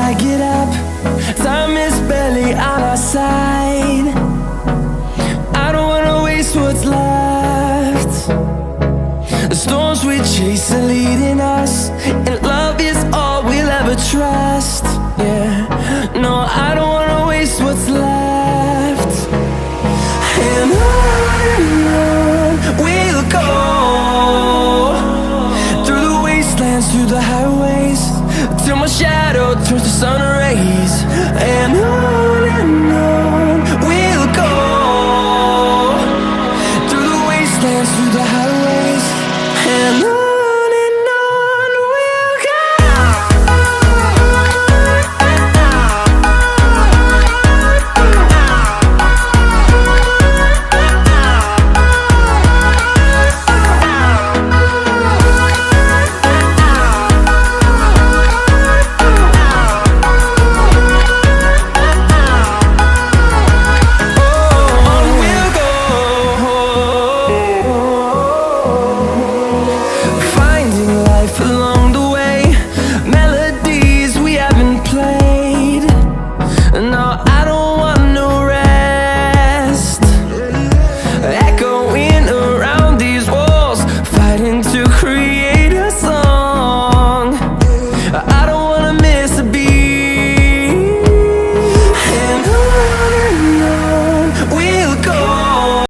gotta get up. Time is barely on our side. I don't wanna waste what's left. The storms we chase are leading us, and love is all we'll ever trust.